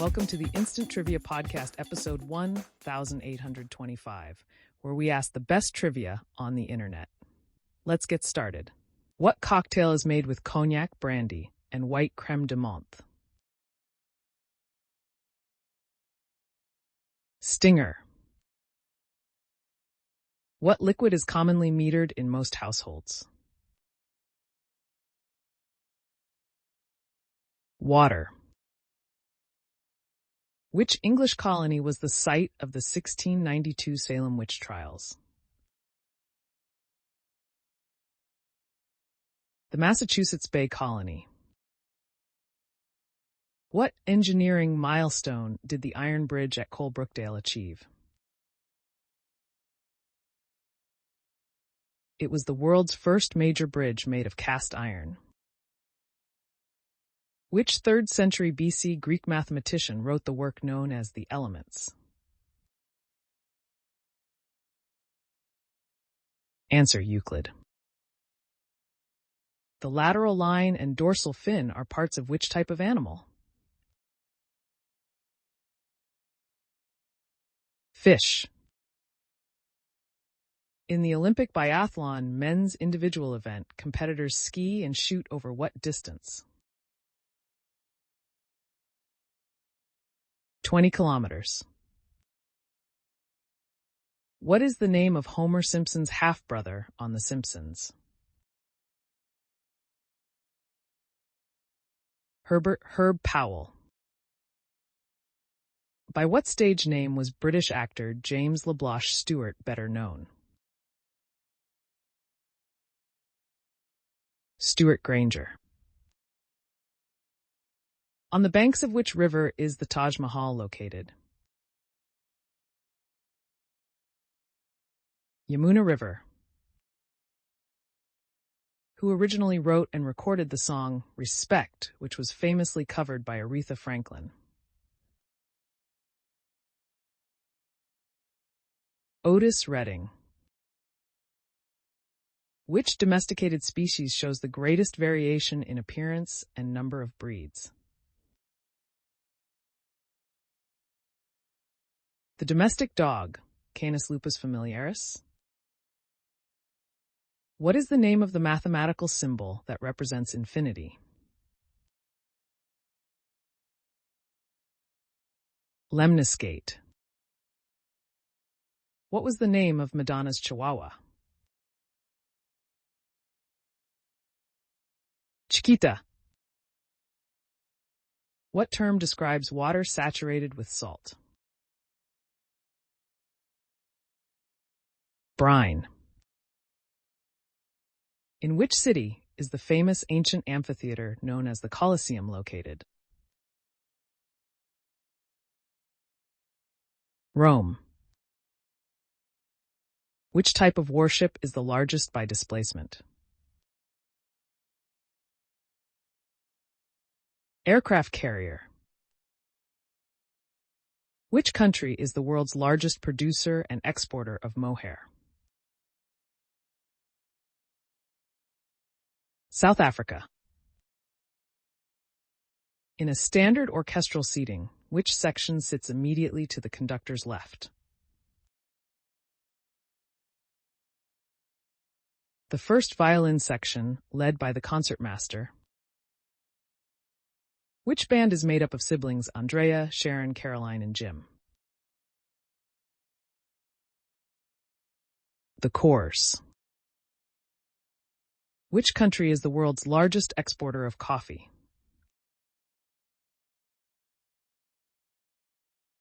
Welcome to the Instant Trivia Podcast, episode 1825, where we ask the best trivia on the internet. Let's get started. What cocktail is made with cognac, brandy, and white creme de menthe? Stinger. What liquid is commonly metered in most households? Water. Which English colony was the site of the 1692 Salem witch trials? The Massachusetts Bay Colony. What engineering milestone did the Iron Bridge at Coalbrookdale achieve? It was the world's first major bridge made of cast iron. Which 3rd century BC Greek mathematician wrote the work known as the Elements? Answer: Euclid. The lateral line and dorsal fin are parts of which type of animal? Fish. In the Olympic biathlon men's individual event, competitors ski and shoot over what distance? 20 kilometers. What is the name of Homer Simpson's half-brother on The Simpsons? Herb Powell. By what stage name was British actor James LeBlanc Stewart better known? Stewart Granger. On the banks of which river is the Taj Mahal located? Yamuna River. Who originally wrote and recorded the song Respect, which was famously covered by Aretha Franklin? Otis Redding. Which domesticated species shows the greatest variation in appearance and number of breeds? The domestic dog, Canis lupus familiaris. What is the name of the mathematical symbol that represents infinity? Lemniscate. What was the name of Madonna's Chihuahua? Chiquita. What term describes water saturated with salt? Brine. In which city is the famous ancient amphitheater known as the Colosseum located? Rome. Which type of warship is the largest by displacement? Aircraft carrier. Which country is the world's largest producer and exporter of mohair? South Africa. In a standard orchestral seating, which section sits immediately to the conductor's left? The first violin section, led by the concertmaster. Which band is made up of siblings Andrea, Sharon, Caroline, and Jim? The Coors. Which country is the world's largest exporter of coffee?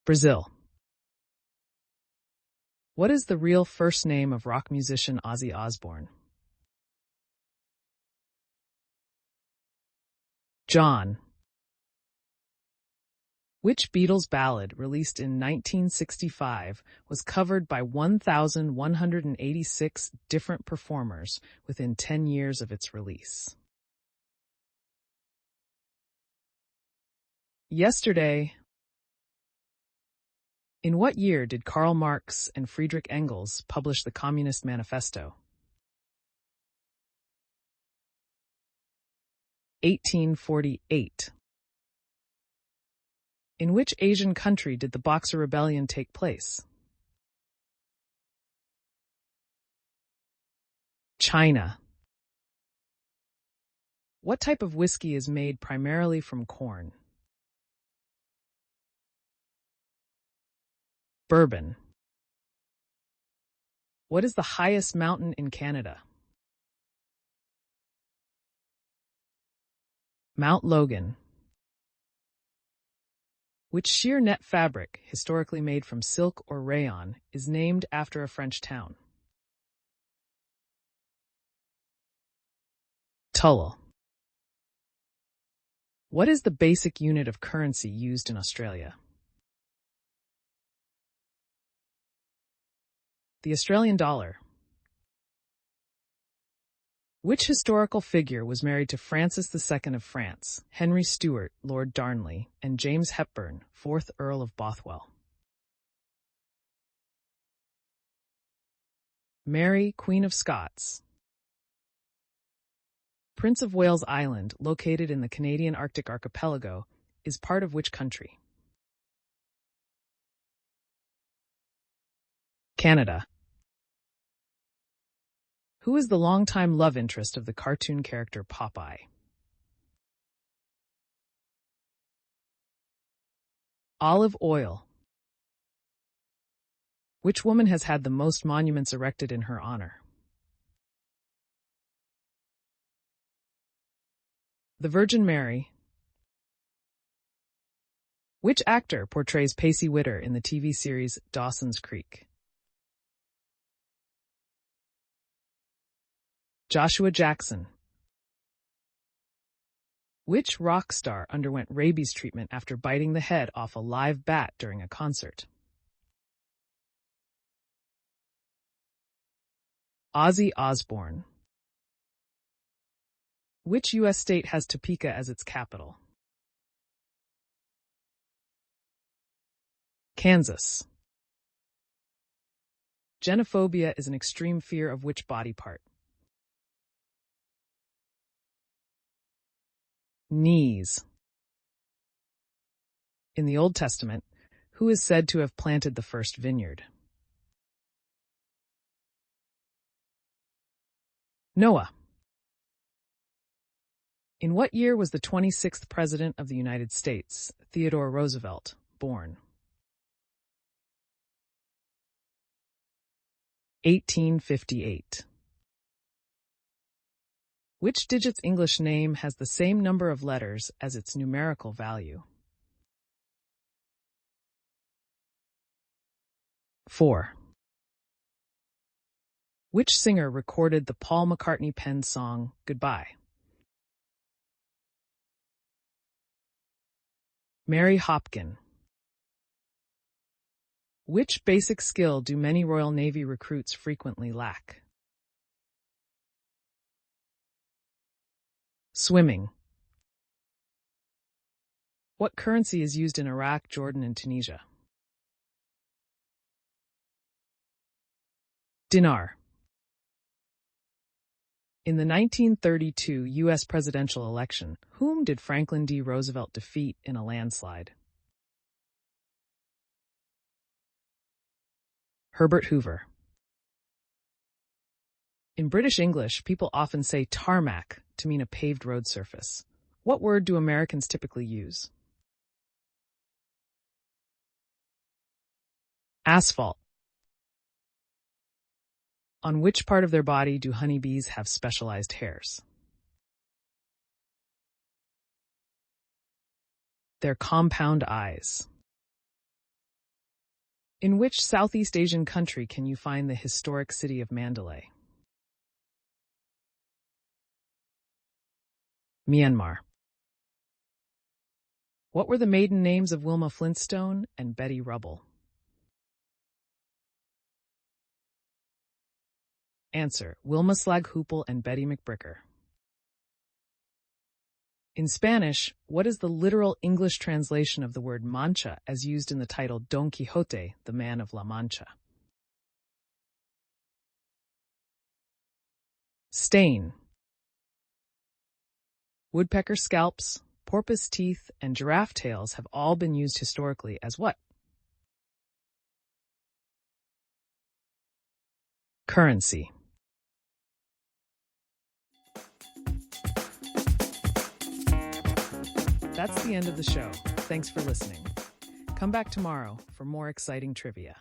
Brazil. What is the real first name of rock musician Ozzy Osbourne? John. Which Beatles ballad, released in 1965, was covered by 1,186 different performers within 10 years of its release? Yesterday. In what year did Karl Marx and Friedrich Engels publish the Communist Manifesto? 1848. In which Asian country did the Boxer Rebellion take place? China. What type of whiskey is made primarily from corn? Bourbon. What is the highest mountain in Canada? Mount Logan. Which sheer net fabric, historically made from silk or rayon, is named after a French town? Tulle. What is the basic unit of currency used in Australia? The Australian dollar. Which historical figure was married to Francis II of France, Henry Stuart, Lord Darnley, and James Hepburn, 4th Earl of Bothwell? Mary, Queen of Scots. Prince of Wales Island, located in the Canadian Arctic archipelago, is part of which country? Canada. Who is the longtime love interest of the cartoon character Popeye? Olive Oyl. Which woman has had the most monuments erected in her honor? The Virgin Mary. Which actor portrays Pacey Witter in the TV series Dawson's Creek? Joshua Jackson. Which rock star underwent rabies treatment after biting the head off a live bat during a concert? Ozzy Osbourne. Which U.S. state has Topeka as its capital? Kansas. Genophobia is an extreme fear of which body part? Knees. In the Old Testament, who is said to have planted the first vineyard? Noah. In what year was the 26th President of the United States, Theodore Roosevelt, born? 1858. Which digit's English name has the same number of letters as its numerical value? 4. Which singer recorded the Paul McCartney-penned song Goodbye? Mary Hopkin. Which basic skill do many Royal Navy recruits frequently lack? Swimming. What currency is used in Iraq, Jordan, and Tunisia? Dinar. In the 1932 U.S. presidential election, whom did Franklin D. Roosevelt defeat in a landslide? Herbert Hoover. In British English, people often say tarmac to mean a paved road surface. What word do Americans typically use? Asphalt. On which part of their body do honeybees have specialized hairs? Their compound eyes. In which Southeast Asian country can you find the historic city of Mandalay? Myanmar. What were the maiden names of Wilma Flintstone and Betty Rubble? Answer: Wilma Slag Hoople and Betty McBricker. In Spanish, what is the literal English translation of the word Mancha as used in the title Don Quixote, the Man of La Mancha? Stain. Woodpecker scalps, Porpoise teeth and giraffe tails have all been used historically as what? Currency. That's the end of the show. Thanks for listening. Come back tomorrow for more exciting trivia.